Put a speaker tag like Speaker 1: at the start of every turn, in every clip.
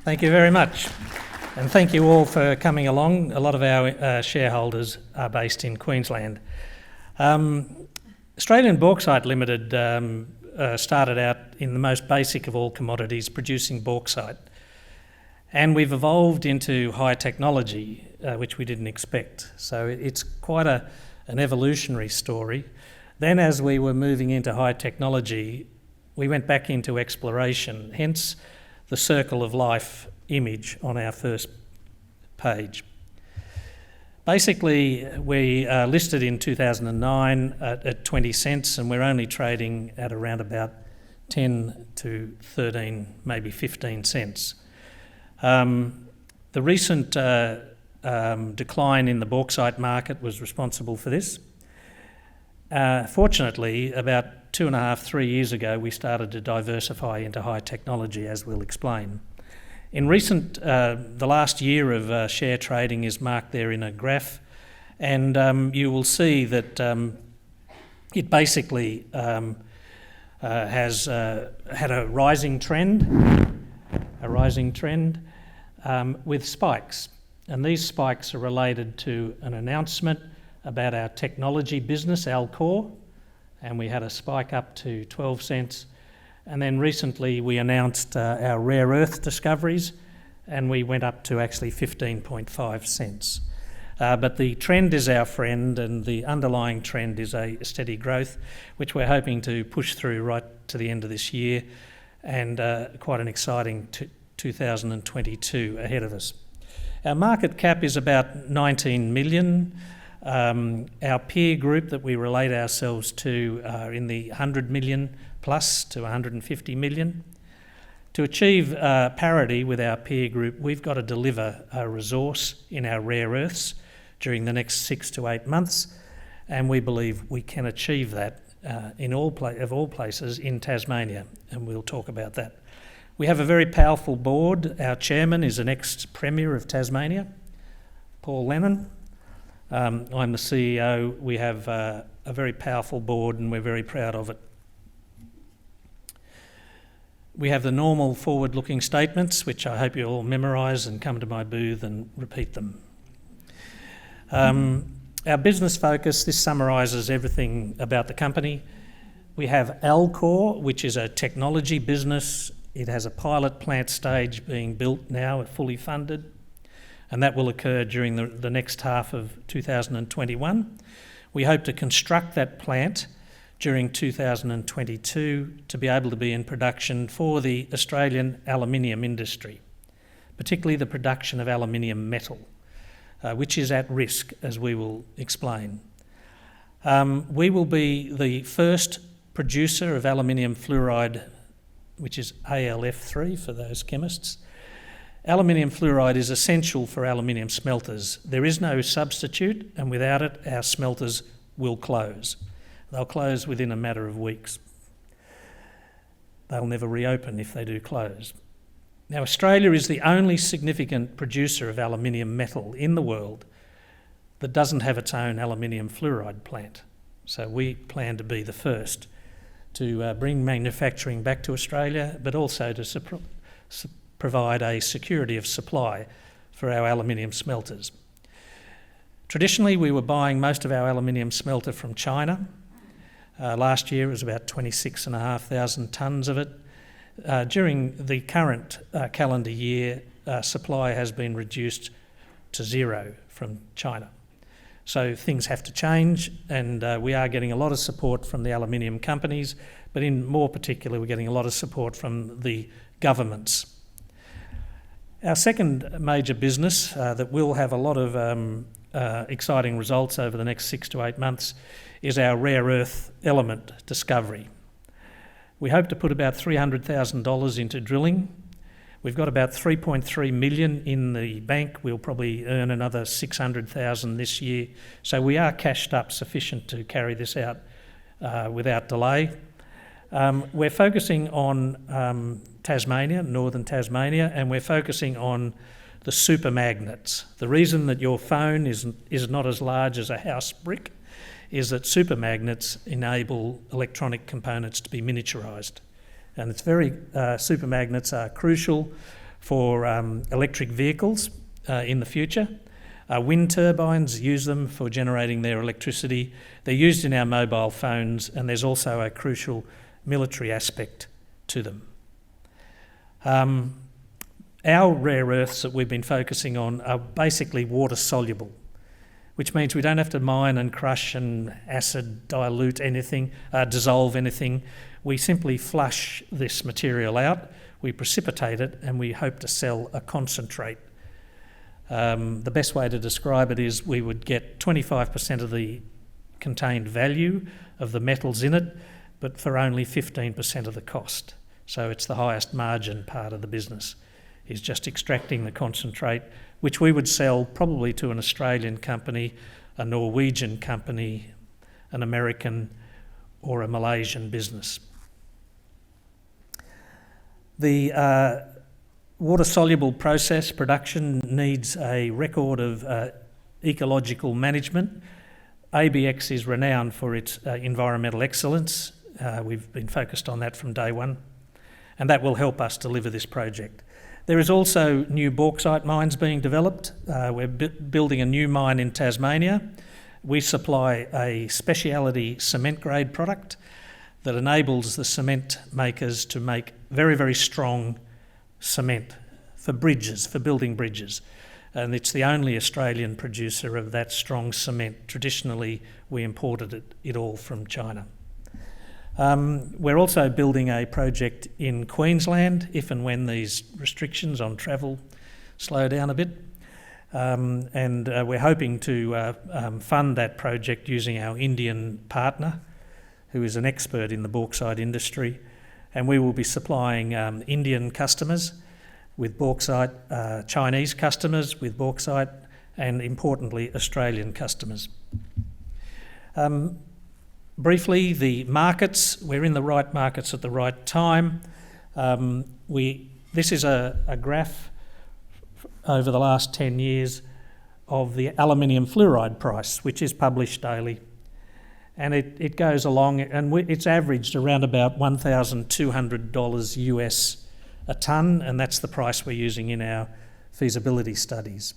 Speaker 1: Thank you very much. And thank you all for coming along. A lot of our shareholders are based in Queensland. Australian Bauxite Limited started out in the most basic of all commodities, producing bauxite. And we've evolved into high technology, which we didn't expect. So it's quite an evolutionary story. Then as we were moving into high technology, we went back into exploration, hence the circle of life image on our first page. Basically, we listed in 2009 at 20 cents, and we're only trading at around about 10 to 13, maybe 15 cents. The recent decline in the bauxite market was responsible for this. Fortunately, about 2.5-3 years ago, we started to diversify into high technology, as we'll explain. In the last year of share trading is marked there in a graph, and you will see that it basically has had a rising trend with spikes. And these spikes are related to an announcement about our technology business, Alcor, and we had a spike up to 12 cents. And then recently we announced our rare earth discoveries, and we went up to actually 15.5 cents. But the trend is our friend, and the underlying trend is a steady growth, which we're hoping to push through right to the end of this year, and quite an exciting 2022 ahead of us. Our market cap is about 19 million. Our peer group that we relate ourselves to are in the 100 million plus to 150 million. To achieve parity with our peer group, we've got to deliver a resource in our rare earths during the next 6 to 8 months, and we believe we can achieve that of all places in Tasmania, and we'll talk about that. We have a very powerful board. Our chairman is an ex-premier of Tasmania, Paul Lennon. I'm the CEO. We have a very powerful board, and we're very proud of it. We have the normal forward-looking statements, which I hope you all memorise and come to my booth and repeat them. Our business focus, this summarises everything about the company. We have Alcor, which is a technology business. It has a pilot plant stage being built now, fully funded, and that will occur during the next half of 2021. We hope to construct that plant during 2022 to be able to be in production for the Australian aluminium industry, particularly the production of aluminium metal, which is at risk, as we will explain. We will be the first producer of aluminium fluoride, which is AlF3 for those chemists. Aluminium fluoride is essential for aluminium smelters. There is no substitute, and without it, our smelters will close. They'll close within a matter of weeks. They'll never reopen if they do close. Now, Australia is the only significant producer of aluminium metal in the world that doesn't have its own aluminium fluoride plant. So we plan to be the first to bring manufacturing back to Australia, but also to provide a security of supply for our aluminium smelters. Traditionally, we were buying most of our aluminium smelter from China. Last year it was about 26,500 tonnes of it. During the current calendar year, supply has been reduced to 0 from China. So things have to change, and we are getting a lot of support from the aluminium companies, but in more particular, we're getting a lot of support from the governments. Our second major business that will have a lot of exciting results over the next 6 to 8 months is our rare earth element discovery. We hope to put about $300,000 into drilling. We've got about 3.3 million in the bank. We'll probably earn another 600,000 this year. So we are cashed up sufficient to carry this out without delay. We're focusing on Tasmania, northern Tasmania, and we're focusing on the super magnets. The reason that your phone is not as large as a house brick is that super magnets enable electronic components to be miniaturised. And it's super magnets are crucial for electric vehicles in the future. Wind turbines use them for generating their electricity. They're used in our mobile phones, and there's also a crucial military aspect to them. Our rare earths that we've been focusing on are basically water soluble, which means we don't have to mine and crush and acid dilute anything, dissolve anything. We simply flush this material out, we precipitate it, and we hope to sell a concentrate. The best way to describe it is we would get 25% of the contained value of the metals in it, but for only 15% of the cost. So it's the highest margin part of the business, is just extracting the concentrate, which we would sell probably to an Australian company, a Norwegian company, an American or a Malaysian business. The water-soluble process production needs a record of ecological management. ABX is renowned for its environmental excellence. We've been focused on that from day one, and that will help us deliver this project. There is also new bauxite mines being developed. We're building a new mine in Tasmania. We supply a speciality cement grade product that enables the cement makers to make very, very strong cement for bridges, for building bridges. And it's the only Australian producer of that strong cement. Traditionally, we imported it all from China. We're also building a project in Queensland, if and when these restrictions on travel slow down a bit. And we're hoping to fund that project using our Indian partner, who is an expert in the bauxite industry. And we will be supplying Indian customers with bauxite, Chinese customers with bauxite, and importantly, Australian customers. Briefly, the markets. We're in the right markets at the right time. This is a graph over the last 10 years of the aluminium fluoride price, which is published daily. And it goes along, and it's averaged around about $1,200 US a tonne, and that's the price we're using in our feasibility studies.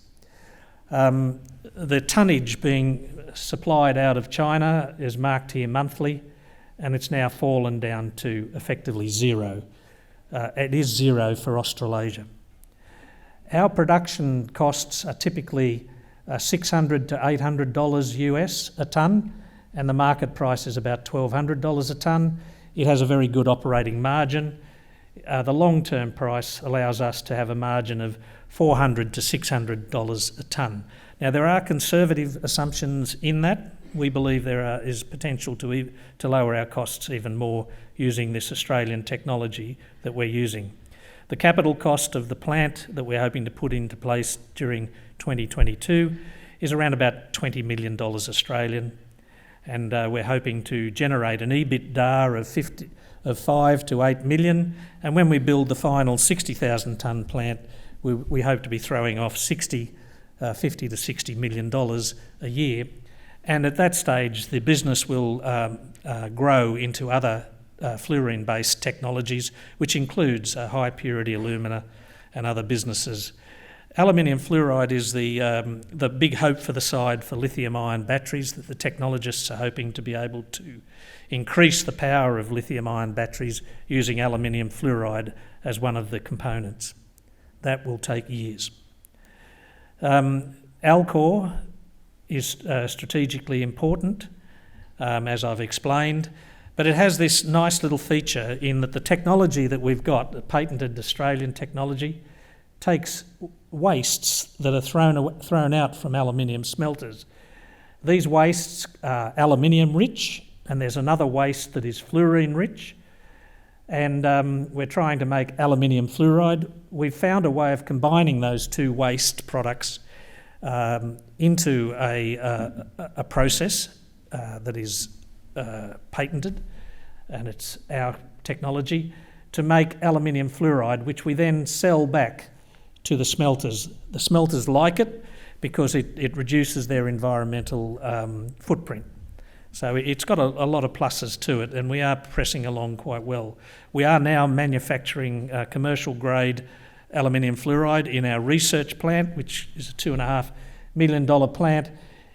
Speaker 1: The tonnage being supplied out of China is marked here monthly, and it's now fallen down to effectively zero. It is zero for Australasia. Our production costs are typically $600 to $800 US a tonne, and the market price is about $1,200 a tonne. It has a very good operating margin. The long-term price allows us to have a margin of $400 to $600 a tonne. Now, there are conservative assumptions in that. We believe there is potential to lower our costs even more using this Australian technology that we're using. The capital cost of the plant that we're hoping to put into place during 2022 is around about $20 million Australian, and we're hoping to generate an EBITDA of 5 to 8 million, and when we build the final 60,000 tonne plant, we hope to be throwing off $50 to $60 million a year, and at that stage the business will grow into other fluorine-based technologies, which includes high purity alumina and other businesses. Aluminium fluoride is the big hope for the side for lithium-ion batteries, that the technologists are hoping to be able to increase the power of lithium-ion batteries using aluminium fluoride as one of the components. That will take years. Alcor is strategically important, as I've explained, but it has this nice little feature in that the technology that we've got, the patented Australian technology, takes wastes that are thrown out from aluminium smelters. These wastes are aluminium rich, and there's another waste that is fluorine rich, and we're trying to make aluminium fluoride. We've found a way of combining those two waste products into a process that is patented, and it's our technology, to make aluminium fluoride, which we then sell back to the smelters. The smelters like it because it reduces their environmental footprint. So it's got a lot of pluses to it, and we are pressing along quite well. We are now manufacturing commercial grade aluminium fluoride in our research plant, which is a $2.5 million plant.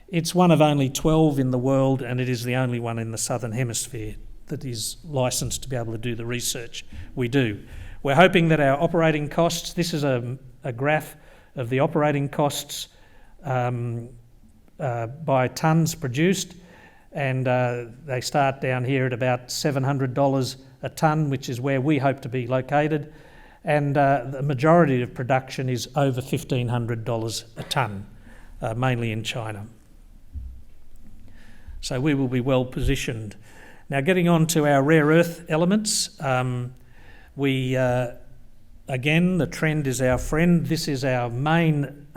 Speaker 1: It's one of only 12 in the world, and it is the only one in the Southern Hemisphere that is licensed to be able to do the research we do. We're hoping that our operating costs, this is a graph of the operating costs by tonnes produced, and they start down here at about $700 a tonne, which is where we hope to be located, and the majority of production is over $1,500 a tonne, mainly in China. So we will be well positioned. Now, getting on to our rare earth elements, again, the trend is our friend. This is our main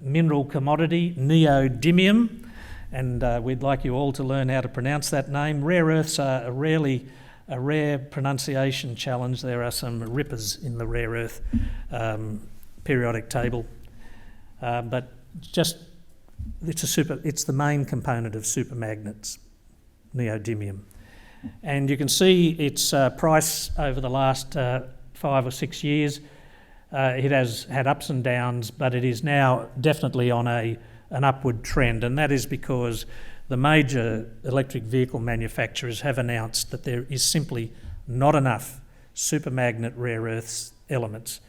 Speaker 1: mineral commodity, neodymium, and we'd like you all to learn how to pronounce that name. Rare earths are a rare pronunciation challenge. There are some rippers in the rare earth periodic table, but just it's the main component of supermagnets, neodymium. And you can see its price over the last 5 or 6 years. It has had ups and downs, but it is now definitely on an upward trend, and that is because the major electric vehicle manufacturers have announced that there is simply not enough supermagnet rare earths elements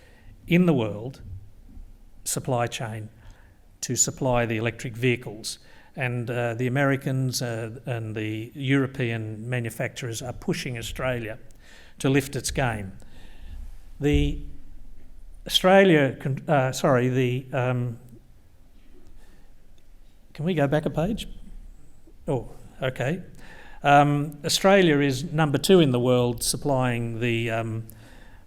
Speaker 1: in the world supply chain to supply the electric vehicles. And the Americans and the European manufacturers are pushing Australia to lift its game. Can we go back a page? Oh, okay. Australia is number 2 in the world supplying the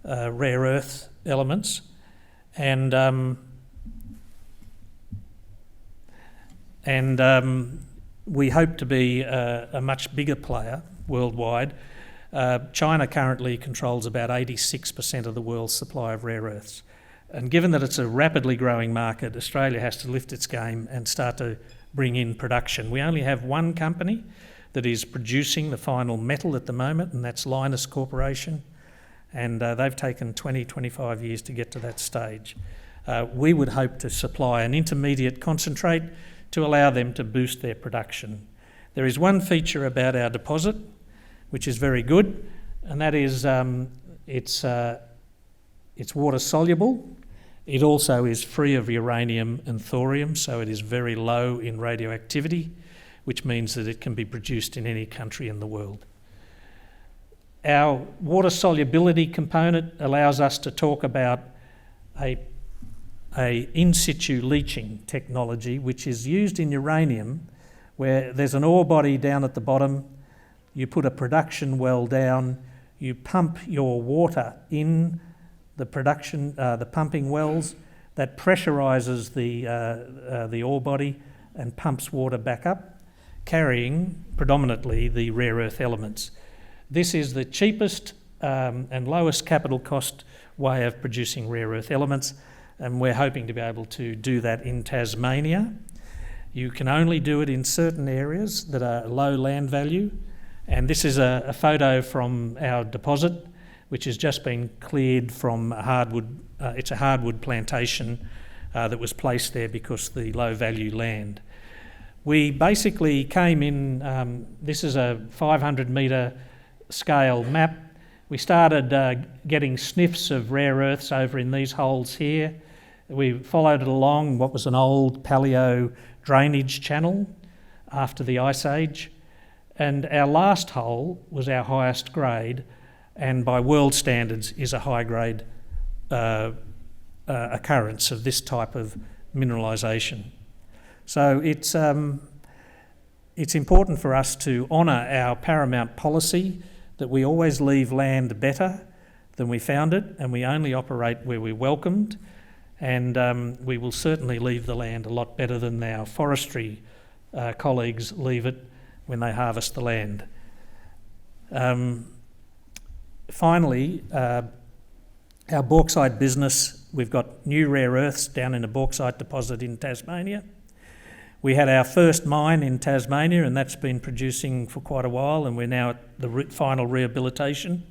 Speaker 1: rare earth elements, and we hope to be a much bigger player worldwide. China currently controls about 86% of the world's supply of rare earths. And given that it's a rapidly growing market, Australia has to lift its game and start to bring in production. We only have one company that is producing the final metal at the moment, and that's Lynas Corporation. And they've taken 25 years to get to that stage. We would hope to supply an intermediate concentrate to allow them to boost their production. There is one feature about our deposit which is very good, and that is it's water soluble. It also is free of uranium and thorium, so it is very low in radioactivity, which means that it can be produced in any country in the world. Our water solubility component allows us to talk about a in situ leaching technology, which is used in uranium, where there's an ore body down at the bottom, you put a production well down, you pump your water in the pumping wells, that pressurizes the ore body and pumps water back up, carrying predominantly the rare earth elements. This is the cheapest and lowest capital cost way of producing rare earth elements, and we're hoping to be able to do that in Tasmania. You can only do it in certain areas that are low land value, and this is a photo from our deposit, which has just been cleared from a hardwood. It's a hardwood plantation that was placed there because of the low value land. We basically came in, this is a 500 metre scale map. We started getting sniffs of rare earths over in these holes here. We followed it along what was an old paleo drainage channel after the Ice Age, and our last hole was our highest grade, and by world standards is a high grade occurrence of this type of mineralisation. So it's important for us to honour our paramount policy that we always leave land better than we found it, and we only operate where we're welcomed, and we will certainly leave the land a lot better than our forestry colleagues leave it when they harvest the land. Finally, our bauxite business, we've got new rare earths down in a bauxite deposit in Tasmania. We had our first mine in Tasmania, and that's been producing for quite a while, and we're now at the final rehabilitation.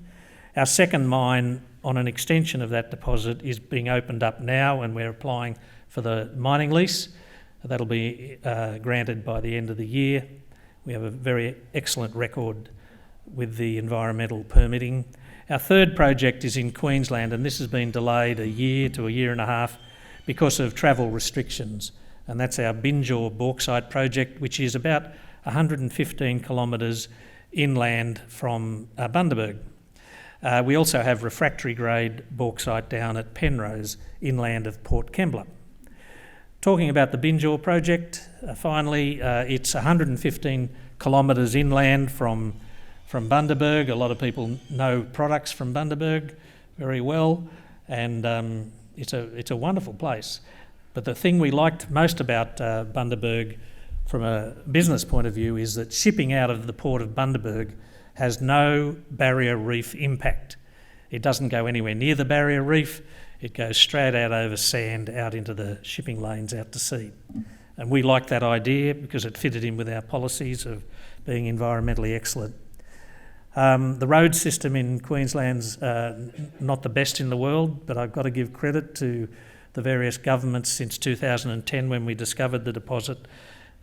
Speaker 1: Our second mine on an extension of that deposit is being opened up now, and we're applying for the mining lease. That'll be granted by the end of the year. We have a very excellent record with the environmental permitting. Our third project is in Queensland, and this has been delayed a year to a year and a half because of travel restrictions, and that's our Aus Bauxite project, which is about 115 kilometres inland from Bundaberg. We also have refractory grade bauxite down at Penrose, inland of Port Kembla. Talking about the Aus project, finally, it's 115 kilometres inland from Bundaberg. A lot of people know products from Bundaberg very well, and it's a wonderful place. But the thing we liked most about Bundaberg from a business point of view is that shipping out of the port of Bundaberg has no barrier reef impact. It doesn't go anywhere near the barrier reef. It goes straight out over sand, out into the shipping lanes out to sea. And we liked that idea because it fitted in with our policies of being environmentally excellent. The road system in Queensland's not the best in the world, but I've got to give credit to the various governments since 2010 when we discovered the deposit.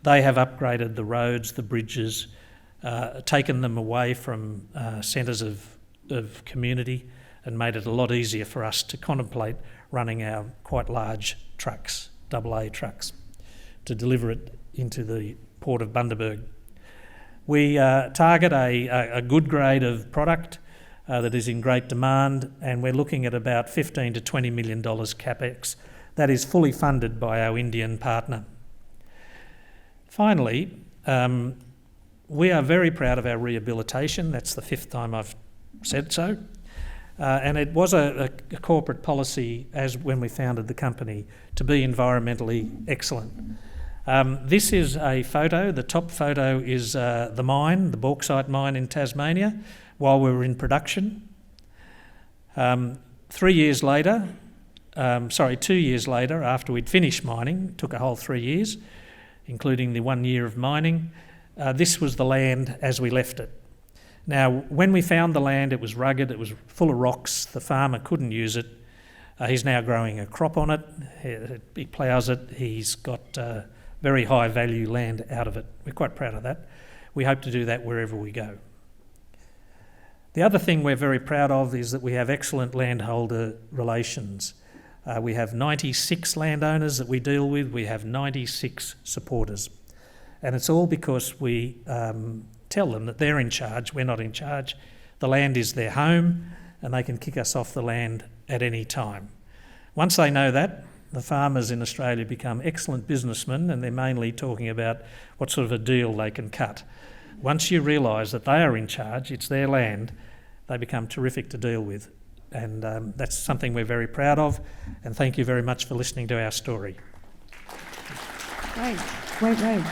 Speaker 1: They have upgraded the roads, the bridges, taken them away from centres of community and made it a lot easier for us to contemplate running our quite large trucks, AA trucks, to deliver it into the port of Bundaberg. We target a good grade of product that is in great demand, and we're looking at about $15 to $20 million capex. That is fully funded by our Indian partner. Finally, we are very proud of our rehabilitation. That's the 5th time I've said so. And it was a corporate policy as when we founded the company to be environmentally excellent. This is a photo. The top photo is the mine, the bauxite mine in Tasmania, while we were in production. 2 years later, after we'd finished mining, took a whole 3 years, including the 1 year of mining, this was the land as we left it. Now, when we found the land, it was rugged, it was full of rocks, the farmer couldn't use it. He's now growing a crop on it, he ploughs it, he's got very high value land out of it. We're quite proud of that. We hope to do that wherever we go. The other thing we're very proud of is that we have excellent landholder relations. We have 96 landowners that we deal with, we have 96 supporters. And it's all because we tell them that they're in charge, we're not in charge. The land is their home and they can kick us off the land at any time. Once they know that, the farmers in Australia become excellent businessmen, and they're mainly talking about what sort of a deal they can cut. Once you realise that they are in charge, it's their land, they become terrific to deal with. And that's something we're very proud of, and thank you very much for listening to our story.
Speaker 2: Great, great.